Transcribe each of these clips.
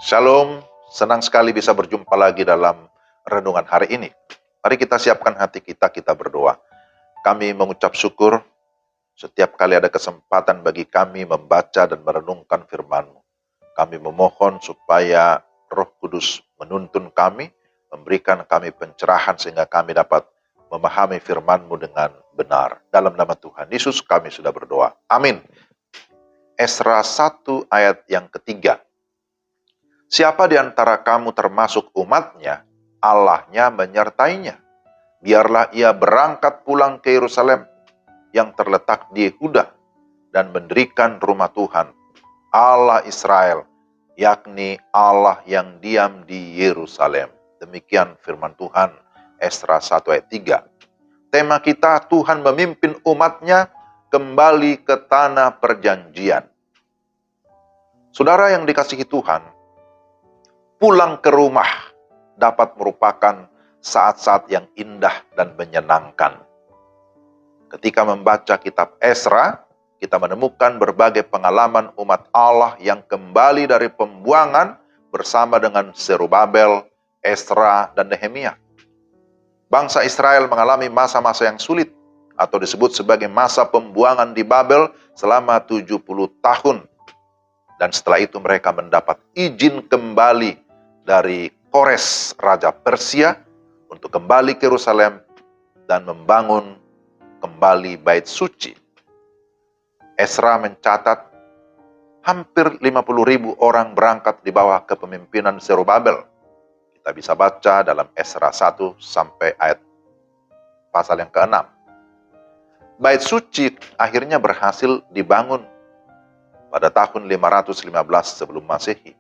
Shalom, senang sekali bisa berjumpa lagi dalam renungan hari ini. Mari kita siapkan hati kita, kita berdoa. Kami mengucap syukur setiap kali ada kesempatan bagi kami membaca dan merenungkan firman-Mu. Kami memohon supaya Roh Kudus menuntun kami, memberikan kami pencerahan sehingga kami dapat memahami firman-Mu dengan benar. Dalam nama Tuhan Yesus kami sudah berdoa. Amin. Esra 1 ayat yang ketiga. Siapa di antara kamu termasuk umatnya, Allahnya menyertainya. Biarlah ia berangkat pulang ke Yerusalem yang terletak di Yehuda dan mendirikan rumah Tuhan, Allah Israel, yakni Allah yang diam di Yerusalem. Demikian firman Tuhan, Esra 1 ayat 3. Tema kita, Tuhan memimpin umatnya kembali ke tanah perjanjian. Saudara yang dikasihi Tuhan, pulang ke rumah dapat merupakan saat-saat yang indah dan menyenangkan. Ketika membaca kitab Esra, kita menemukan berbagai pengalaman umat Allah yang kembali dari pembuangan bersama dengan Zerubabel, Esra, dan Nehemia. Bangsa Israel mengalami masa-masa yang sulit atau disebut sebagai masa pembuangan di Babel selama 70 tahun. Dan setelah itu mereka mendapat izin kembali dari Kores, Raja Persia, untuk kembali ke Yerusalem dan membangun kembali bait suci. Esra mencatat hampir 50.000 orang berangkat di bawah kepemimpinan Zerubabel. Kita bisa baca dalam Esra 1 sampai ayat pasal yang ke-6. Bait suci akhirnya berhasil dibangun pada tahun 515 sebelum Masehi.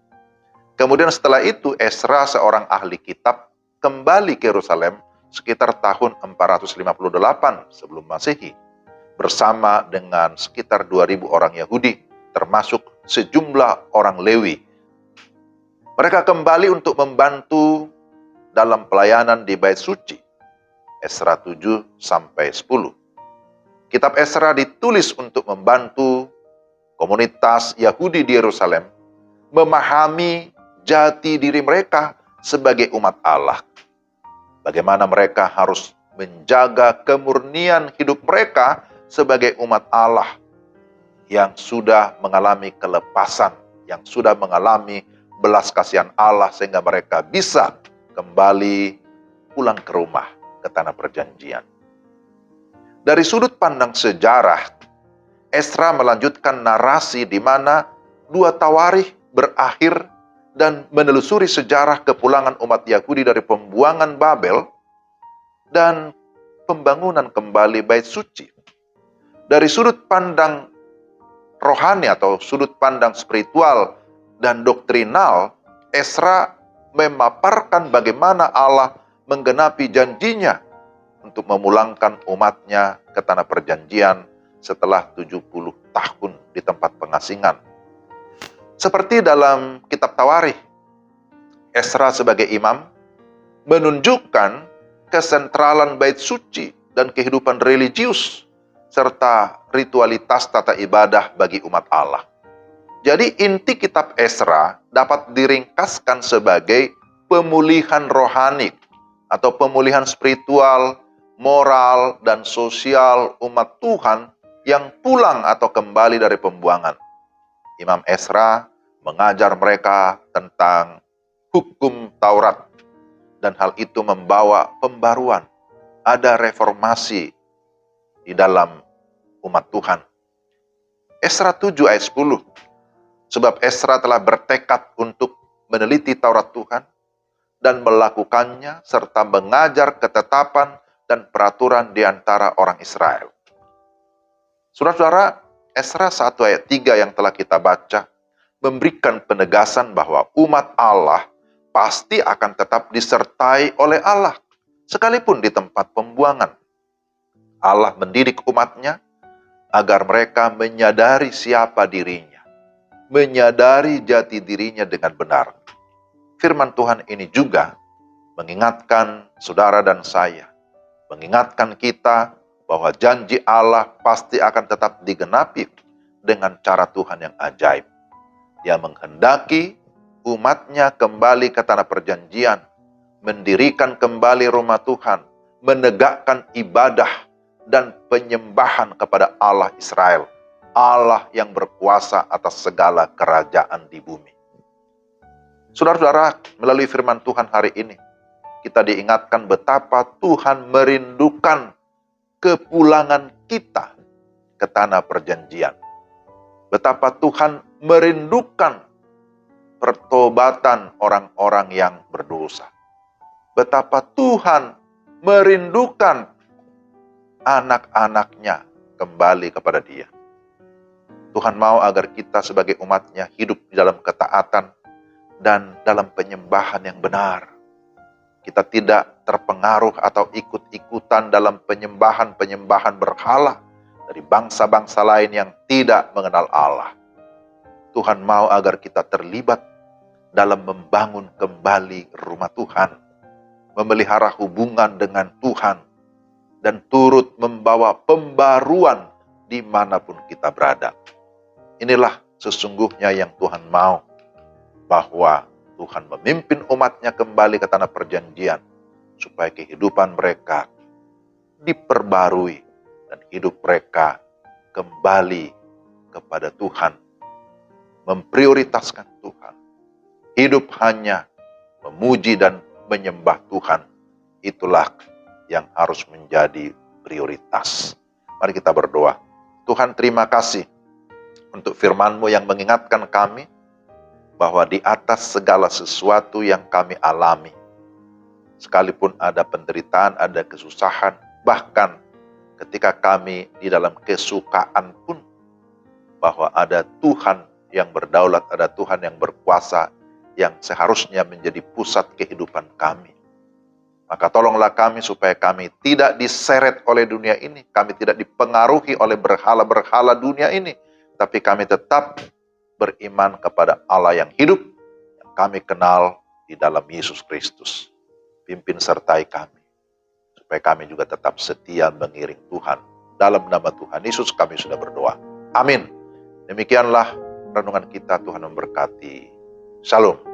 Kemudian setelah itu Esra, seorang ahli kitab, kembali ke Yerusalem sekitar tahun 458 sebelum Masehi bersama dengan sekitar 2.000 orang Yahudi, termasuk sejumlah orang Lewi. Mereka kembali untuk membantu dalam pelayanan di bait suci. Esra 7 sampai 10. Kitab Esra ditulis untuk membantu komunitas Yahudi di Yerusalem memahami jati diri mereka sebagai umat Allah. Bagaimana mereka harus menjaga kemurnian hidup mereka sebagai umat Allah yang sudah mengalami kelepasan, yang sudah mengalami belas kasihan Allah sehingga mereka bisa kembali pulang ke rumah, ke tanah perjanjian. Dari sudut pandang sejarah, Esra melanjutkan narasi di mana dua tawarikh berakhir dan menelusuri sejarah kepulangan umat Yahudi dari pembuangan Babel dan pembangunan kembali bait suci. Dari sudut pandang rohani atau sudut pandang spiritual dan doktrinal, Esra memaparkan bagaimana Allah menggenapi janjinya untuk memulangkan umatnya ke tanah perjanjian setelah 70 tahun di tempat pengasingan. Seperti dalam kitab Tawarikh, Esra sebagai imam menunjukkan kesentralan bait suci dan kehidupan religius serta ritualitas tata ibadah bagi umat Allah. Jadi inti kitab Esra dapat diringkaskan sebagai pemulihan rohani atau pemulihan spiritual, moral, dan sosial umat Tuhan yang pulang atau kembali dari pembuangan. Imam Esra mengajar mereka tentang hukum Taurat, dan hal itu membawa pembaruan. Ada reformasi di dalam umat Tuhan. Esra 7 ayat 10. Sebab Esra telah bertekad untuk meneliti Taurat Tuhan dan melakukannya serta mengajar ketetapan dan peraturan di antara orang Israel. Saudara-saudara, Esra 1 ayat 3 yang telah kita baca memberikan penegasan bahwa umat Allah pasti akan tetap disertai oleh Allah sekalipun di tempat pembuangan. Allah mendidik umatnya agar mereka menyadari siapa dirinya, menyadari jati dirinya dengan benar. Firman Tuhan ini juga mengingatkan saudara dan saya, mengingatkan kita bahwa janji Allah pasti akan tetap digenapi dengan cara Tuhan yang ajaib. Dia menghendaki umatnya kembali ke tanah perjanjian, mendirikan kembali rumah Tuhan, menegakkan ibadah dan penyembahan kepada Allah Israel, Allah yang berkuasa atas segala kerajaan di bumi. Saudara-saudara, melalui firman Tuhan hari ini, kita diingatkan betapa Tuhan merindukan kepulangan kita ke tanah perjanjian. Betapa Tuhan merindukan pertobatan orang-orang yang berdosa. Betapa Tuhan merindukan anak-anaknya kembali kepada Dia. Tuhan mau agar kita sebagai umatnya hidup di dalam ketaatan dan dalam penyembahan yang benar. Kita tidak terpengaruh atau ikut-ikutan dalam penyembahan-penyembahan berhala dari bangsa-bangsa lain yang tidak mengenal Allah. Tuhan mau agar kita terlibat dalam membangun kembali rumah Tuhan, memelihara hubungan dengan Tuhan, dan turut membawa pembaruan dimanapun kita berada. Inilah sesungguhnya yang Tuhan mau, bahwa Tuhan memimpin umatnya kembali ke tanah perjanjian, supaya kehidupan mereka diperbarui, dan hidup mereka kembali kepada Tuhan, memprioritaskan Tuhan. Hidup hanya memuji dan menyembah Tuhan, itulah yang harus menjadi prioritas. Mari kita berdoa. Tuhan, terima kasih untuk firman-Mu yang mengingatkan kami bahwa di atas segala sesuatu yang kami alami, sekalipun ada penderitaan, ada kesusahan, bahkan ketika kami di dalam kesukaan pun, bahwa ada Tuhan yang berdaulat, ada Tuhan yang berkuasa, yang seharusnya menjadi pusat kehidupan kami. Maka tolonglah kami supaya kami tidak diseret oleh dunia ini, kami tidak dipengaruhi oleh berhala-berhala dunia ini, tapi kami tetap beriman kepada Allah yang hidup, yang kami kenal di dalam Yesus Kristus. Pimpin sertai kami, supaya kami juga tetap setia mengiring Tuhan. Dalam nama Tuhan Yesus kami sudah berdoa. Amin. Demikianlah renungan kita, Tuhan memberkati. Shalom.